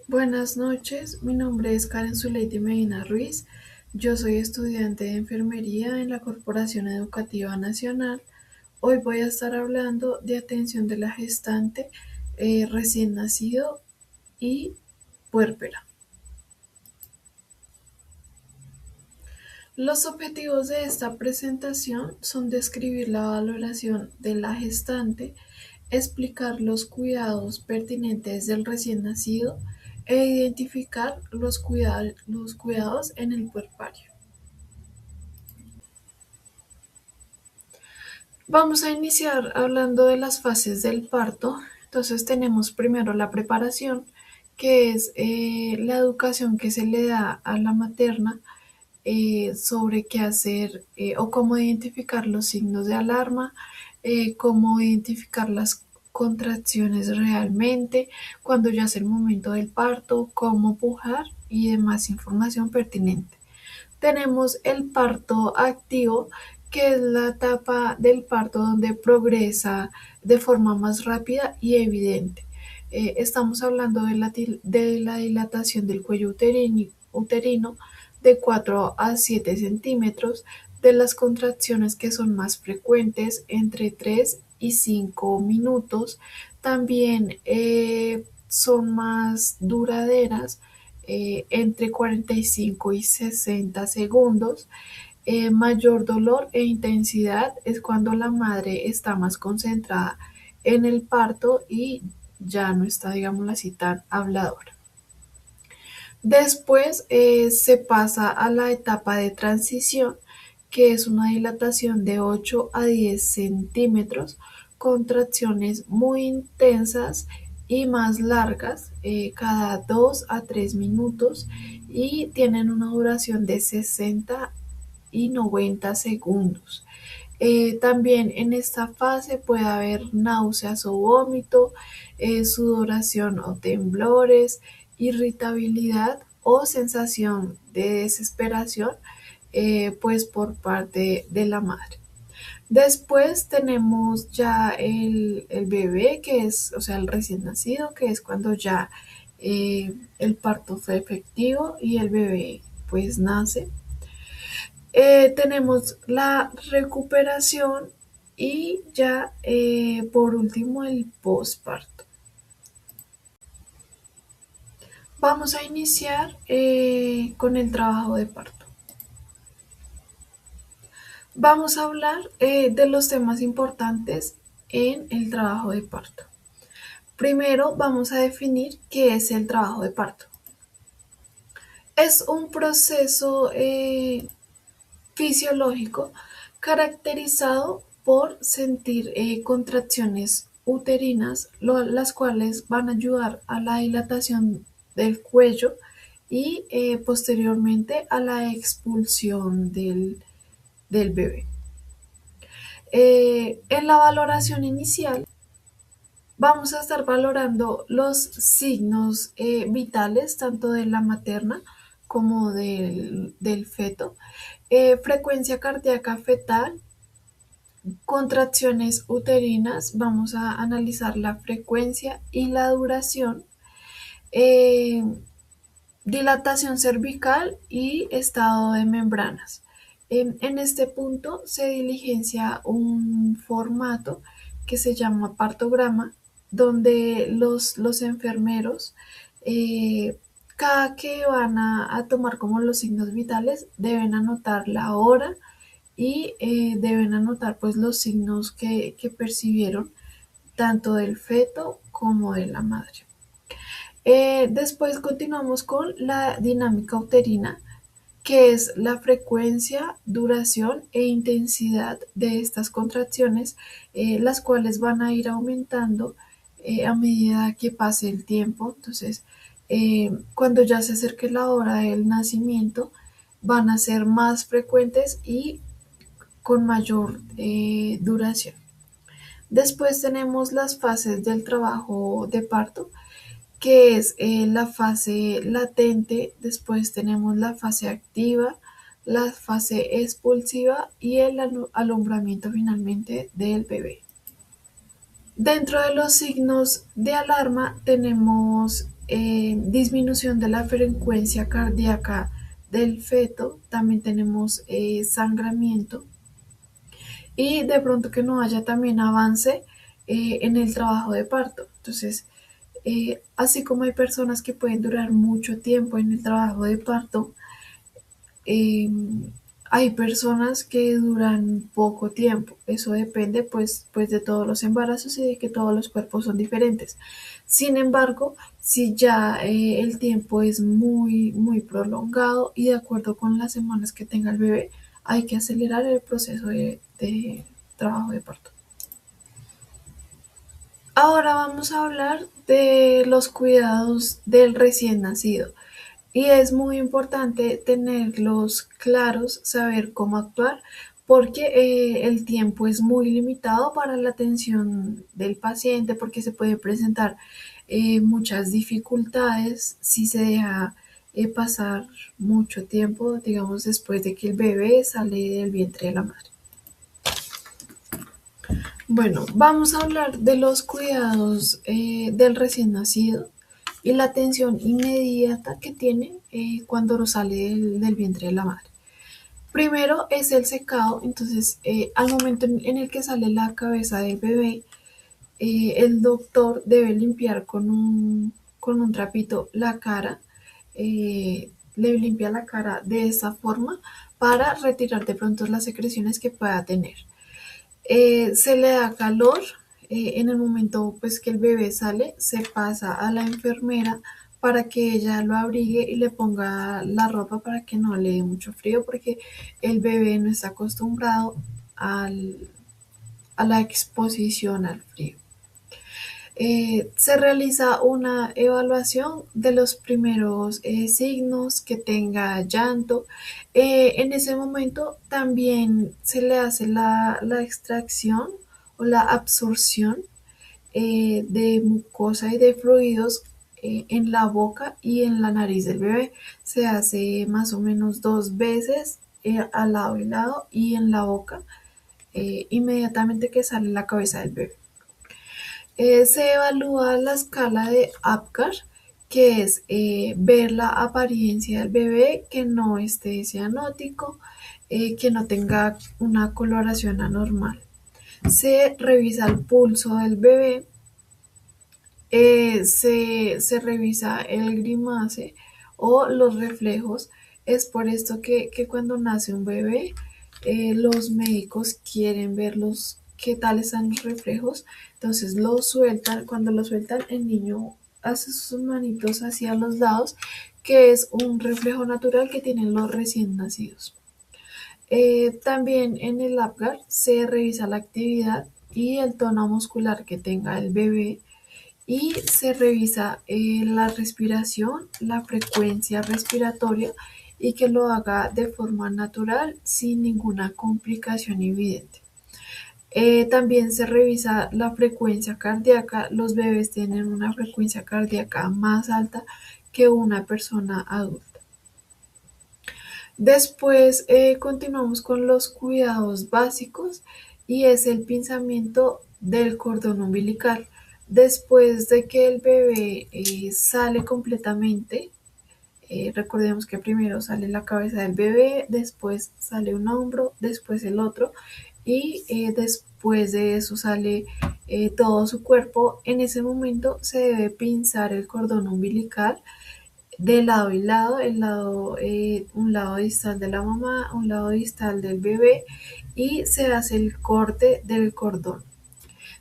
Buenas noches, mi nombre es Karen Zuleidi Medina Ruiz. Yo soy estudiante de enfermería en la Corporación Educativa Nacional. Hoy voy a estar hablando de atención de la gestante, recién nacido y puérpera. Los objetivos de esta presentación son describir la valoración de la gestante, explicar los cuidados pertinentes del recién nacido e identificar los cuidados en el puerpario. Vamos a iniciar hablando de las fases del parto. Entonces tenemos primero la preparación, que es la educación que se le da a la materna sobre qué hacer o cómo identificar los signos de alarma, cómo identificar las contracciones realmente, cuando ya es el momento del parto, cómo pujar y demás información pertinente. Tenemos el parto activo, que es la etapa del parto donde progresa de forma más rápida y evidente. Estamos hablando de la dilatación del cuello uterino de 4 a 7 centímetros, de las contracciones que son más frecuentes entre 3 y 5 minutos, también son más duraderas entre 45 y 60 segundos. Mayor dolor e intensidad es cuando la madre está más concentrada en el parto y ya no está, digamos así, tan habladora. Después se pasa a la etapa de transición, que es una dilatación de 8 a 10 centímetros, contracciones muy intensas y más largas, cada 2 a 3 minutos, y tienen una duración de 60 y 90 segundos. También en esta fase puede haber náuseas o vómito, sudoración o temblores, irritabilidad o sensación de desesperación, pues por parte de la madre. Después tenemos ya el bebé, que es, o sea, el recién nacido, que es cuando ya el parto fue efectivo y el bebé pues nace. Tenemos la recuperación y ya por último el posparto. Vamos a iniciar con el trabajo de parto. Vamos a hablar de los temas importantes en el trabajo de parto. Primero vamos a definir qué es el trabajo de parto. Es un proceso fisiológico caracterizado por sentir contracciones uterinas, las cuales van a ayudar a la dilatación del cuello y posteriormente a la expulsión del bebé. En la valoración inicial vamos a estar valorando los signos vitales tanto de la materna como del feto, frecuencia cardíaca fetal, contracciones uterinas. Vamos a analizar la frecuencia y la duración, eh, dilatación cervical y estado de membranas. En este punto se diligencia un formato que se llama partograma, donde los enfermeros, eh, cada que van a tomar como los signos vitales, deben anotar la hora y deben anotar pues los signos que percibieron tanto del feto como de la madre. Después continuamos con la dinámica uterina, que es la frecuencia, duración e intensidad de estas contracciones, las cuales van a ir aumentando a medida que pase el tiempo. Entonces, cuando ya se acerque la hora del nacimiento, van a ser más frecuentes y con mayor duración. Después tenemos las fases del trabajo de parto, que es la fase latente. Después tenemos la fase activa, la fase expulsiva y el alumbramiento finalmente del bebé. Dentro de los signos de alarma tenemos disminución de la frecuencia cardíaca del feto, también tenemos sangramiento y de pronto que no haya también avance en el trabajo de parto. Entonces, así como hay personas que pueden durar mucho tiempo en el trabajo de parto, eh, hay personas que duran poco tiempo. Eso depende pues de todos los embarazos y de que todos los cuerpos son diferentes. Sin embargo, si ya el tiempo es muy prolongado y de acuerdo con las semanas que tenga el bebé, hay que acelerar el proceso de trabajo de parto. Ahora vamos a hablar de los cuidados del recién nacido. Y es muy importante tenerlos claros, saber cómo actuar, porque el tiempo es muy limitado para la atención del paciente, porque se puede presentar muchas dificultades si se deja pasar mucho tiempo, digamos, después de que el bebé sale del vientre de la madre. Bueno, vamos a hablar de los cuidados del recién nacido y la atención inmediata que tiene cuando sale del vientre de la madre. Primero es el secado, entonces al momento en el que sale la cabeza del bebé, el doctor debe limpiar con un trapito la cara, le limpia la cara de esa forma para retirar de pronto las secreciones que pueda tener. Se le da calor, en el momento pues que el bebé sale, se pasa a la enfermera para que ella lo abrigue y le ponga la ropa para que no le dé mucho frío, porque el bebé no está acostumbrado al, a la exposición al frío. Se realiza una evaluación de los primeros signos, que tenga llanto. En ese momento también se le hace la extracción o la absorción de mucosa y de fluidos en la boca y en la nariz del bebé. Se hace más o menos 2 veces al lado y lado y en la boca inmediatamente que sale la cabeza del bebé. Se evalúa la escala de Apgar, que es ver la apariencia del bebé, que no esté cianótico, que no tenga una coloración anormal. Se revisa el pulso del bebé, se revisa el grimace o los reflejos. Es por esto que cuando nace un bebé, los médicos quieren ver qué tal están los reflejos. Entonces lo sueltan, cuando lo sueltan el niño hace sus manitos hacia los lados, que es un reflejo natural que tienen los recién nacidos. También en el Apgar se revisa la actividad y el tono muscular que tenga el bebé y se revisa la respiración, la frecuencia respiratoria y que lo haga de forma natural sin ninguna complicación evidente. También se revisa la frecuencia cardíaca. Los bebés tienen una frecuencia cardíaca más alta que una persona adulta. Después continuamos con los cuidados básicos y es el pinzamiento del cordón umbilical. Después de que el bebé sale completamente, recordemos que primero sale la cabeza del bebé, después sale un hombro, después el otro y después de eso sale todo su cuerpo. En ese momento se debe pinzar el cordón umbilical de lado y lado, un lado distal de la mamá, un lado distal del bebé y se hace el corte del cordón.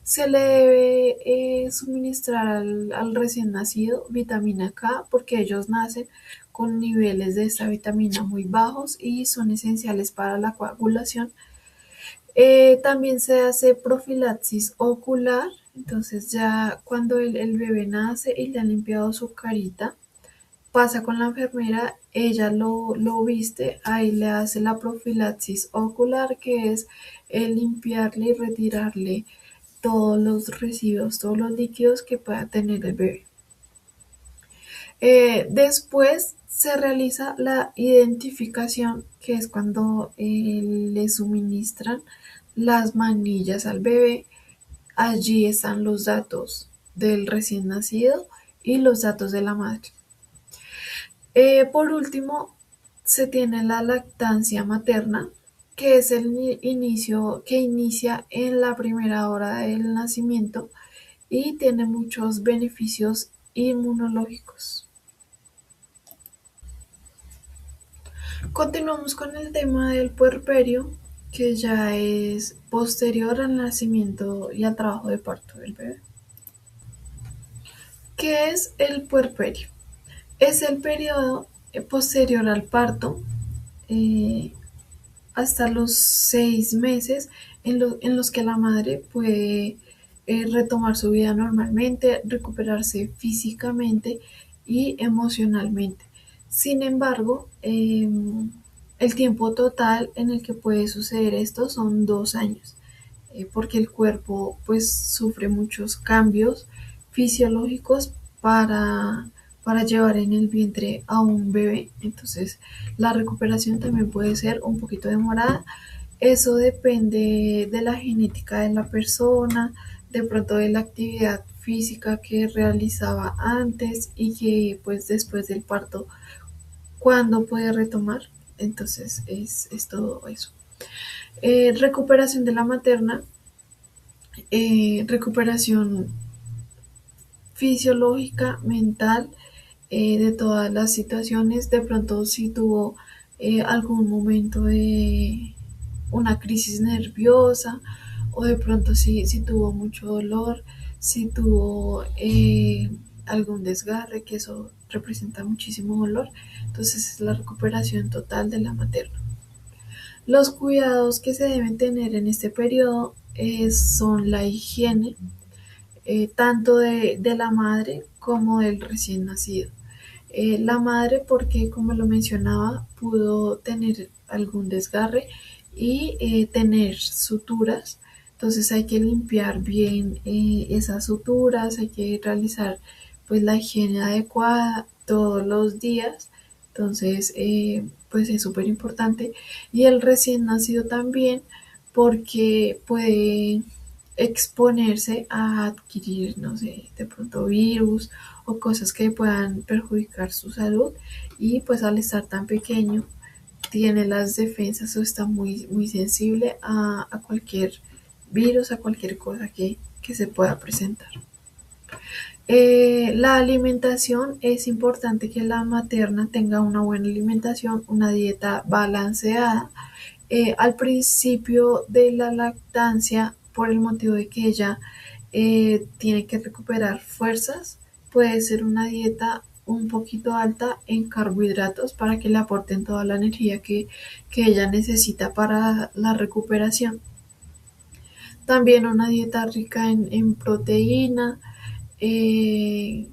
Se le debe suministrar al recién nacido vitamina K, porque ellos nacen con niveles de esta vitamina muy bajos y son esenciales para la coagulación. También se hace profilaxis ocular, entonces ya cuando el bebé nace y le han limpiado su carita, pasa con la enfermera, ella lo viste, ahí le hace la profilaxis ocular, que es el limpiarle y retirarle todos los residuos, todos los líquidos que pueda tener el bebé. Después se realiza la identificación, que es cuando le suministran las manillas al bebé. Allí están los datos del recién nacido y los datos de la madre. Por último, se tiene la lactancia materna, que es el inicio que inicia en la primera hora del nacimiento y tiene muchos beneficios inmunológicos. Continuamos con el tema del puerperio, que ya es posterior al nacimiento y al trabajo de parto del bebé. ¿Qué es el puerperio? Es el periodo posterior al parto, eh, hasta los 6 meses en los que la madre puede retomar su vida normalmente, recuperarse físicamente y emocionalmente. Sin embargo, el tiempo total en el que puede suceder esto son 2 años, porque el cuerpo pues sufre muchos cambios fisiológicos para llevar en el vientre a un bebé. Entonces la recuperación también puede ser un poquito demorada. Eso depende de la genética de la persona, de pronto de la actividad física que realizaba antes y que pues después del parto, cuándo puede retomar. Entonces es todo eso. Recuperación de la materna, recuperación fisiológica, mental, de todas las situaciones. De pronto si tuvo algún momento de una crisis nerviosa o de pronto si tuvo mucho dolor, si tuvo algún desgarre, que eso representa muchísimo dolor. Entonces es la recuperación total de la materna. Los cuidados que se deben tener en este periodo son la higiene, tanto de la madre como del recién nacido. La madre porque, como lo mencionaba, pudo tener algún desgarre y tener suturas. Entonces hay que limpiar bien esas suturas, hay que realizar pues la higiene adecuada todos los días. Entonces pues es súper importante. Y el recién nacido también, porque puede exponerse a adquirir, no sé, de pronto virus o cosas que puedan perjudicar su salud, y pues al estar tan pequeño tiene las defensas o está muy sensible a cualquier virus, a cualquier cosa que se pueda presentar. La alimentación, es importante que la materna tenga una buena alimentación, una dieta balanceada. Al principio de la lactancia, por el motivo de que ella tiene que recuperar fuerzas, puede ser una dieta un poquito alta en carbohidratos para que le aporten toda la energía que ella necesita para la recuperación. También una dieta rica en eh,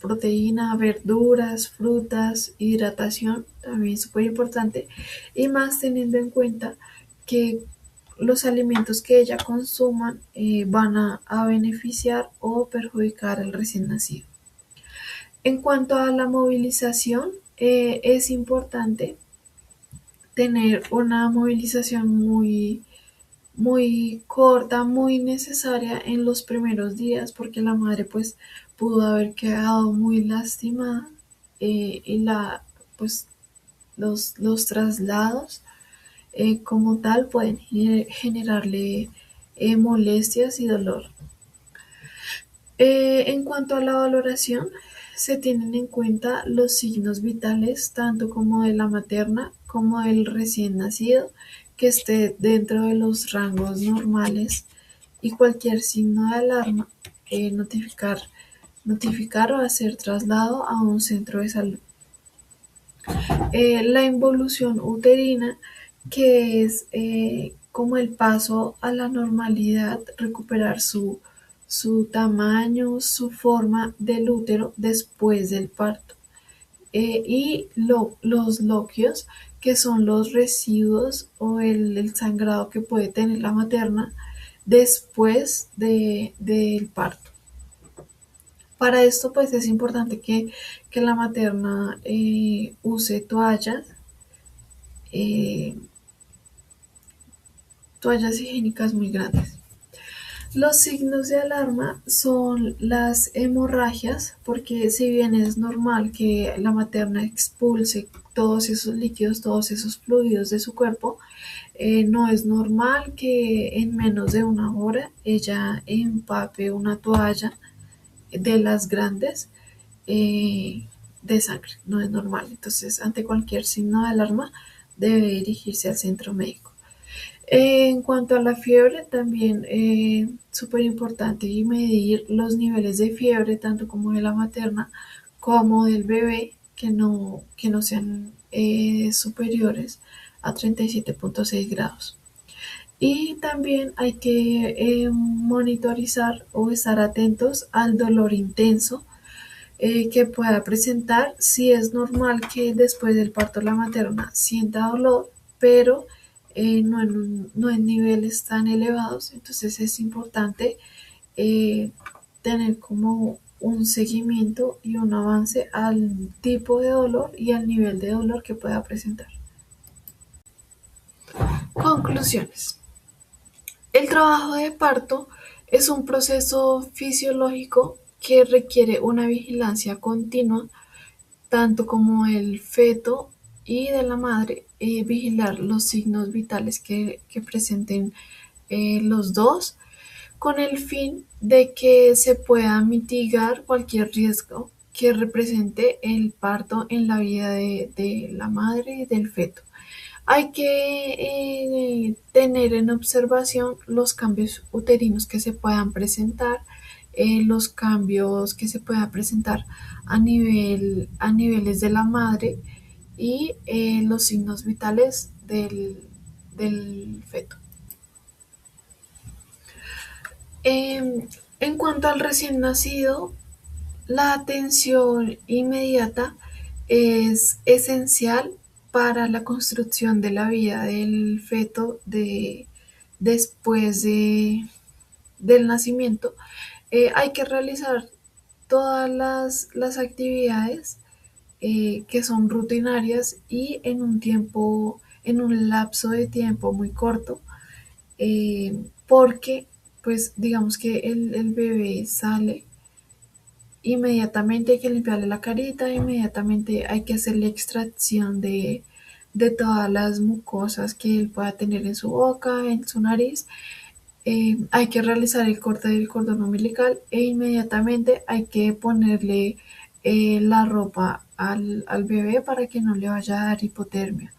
proteína, verduras, frutas, hidratación, también súper importante, y más teniendo en cuenta que los alimentos que ella consuma van a beneficiar o perjudicar al recién nacido. En cuanto a la movilización, es importante tener una movilización muy corta, muy necesaria en los primeros días, porque la madre pues pudo haber quedado muy lastimada, y pues los traslados como tal pueden generarle molestias y dolor. En cuanto a la valoración, se tienen en cuenta los signos vitales, tanto como de la materna como del recién nacido, que esté dentro de los rangos normales, y cualquier signo de alarma, notificar o hacer traslado a un centro de salud. La involución uterina, que es como el paso a la normalidad, recuperar su tamaño, su forma del útero después del parto. Y los loquios, que son los residuos o el sangrado que puede tener la materna después del parto. Para esto pues es importante que la materna use eh, toallas higiénicas muy grandes. Los signos de alarma son las hemorragias, porque si bien es normal que la materna expulse todos esos líquidos, todos esos fluidos de su cuerpo, no es normal que en menos de una hora ella empape una toalla de las grandes eh, de sangre. No es normal. Entonces, ante cualquier signo de alarma, debe dirigirse al centro médico. En cuanto a la fiebre, también súper importante y medir los niveles de fiebre, tanto como de la materna como del bebé, que no sean superiores a 37,6 grados. Y también hay que monitorizar o estar atentos al dolor intenso que pueda presentar. Si es normal que después del parto la materna sienta dolor, pero no en niveles tan elevados, entonces es importante eh, tener como un seguimiento y un avance al tipo de dolor y al nivel de dolor que pueda presentar. Conclusiones. El trabajo de parto es un proceso fisiológico que requiere una vigilancia continua tanto como el feto y de la madre, vigilar los signos vitales que presenten los dos, con el fin de que se pueda mitigar cualquier riesgo que represente el parto en la vida de la madre y del feto. Hay que tener en observación los cambios uterinos que se puedan presentar, los cambios que se puedan presentar a niveles de la madre y los signos vitales del feto. En cuanto al recién nacido, la atención inmediata es esencial para la construcción de la vida del feto después del nacimiento. Hay que realizar todas las actividades que son rutinarias y en un lapso de tiempo muy corto, porque pues digamos que el bebé sale. Inmediatamente hay que limpiarle la carita, inmediatamente hay que hacerle extracción de todas las mucosas que él pueda tener en su boca, en su nariz. Hay que realizar el corte del cordón umbilical e inmediatamente hay que ponerle la ropa al bebé para que no le vaya a dar hipotermia.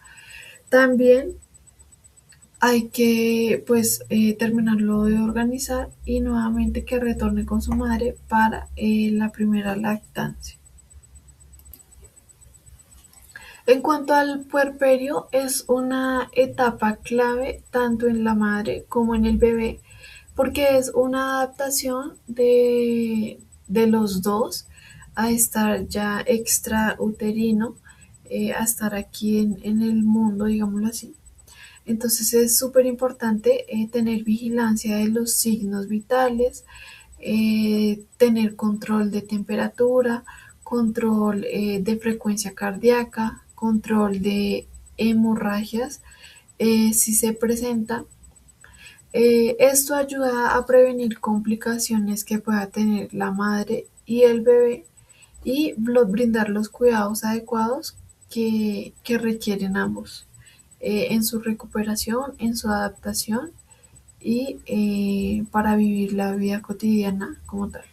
También hay que pues terminarlo de organizar y nuevamente que retorne con su madre para la primera lactancia. En cuanto al puerperio, es una etapa clave tanto en la madre como en el bebé porque es una adaptación de los dos a estar ya extrauterino, a estar aquí en el mundo, digámoslo así. Entonces es súper importante tener vigilancia de los signos vitales, tener control de temperatura, control de frecuencia cardíaca, control de hemorragias si se presenta. Esto ayuda a prevenir complicaciones que pueda tener la madre y el bebé y brindar los cuidados adecuados que requieren ambos en su recuperación, en su adaptación y para vivir la vida cotidiana como tal.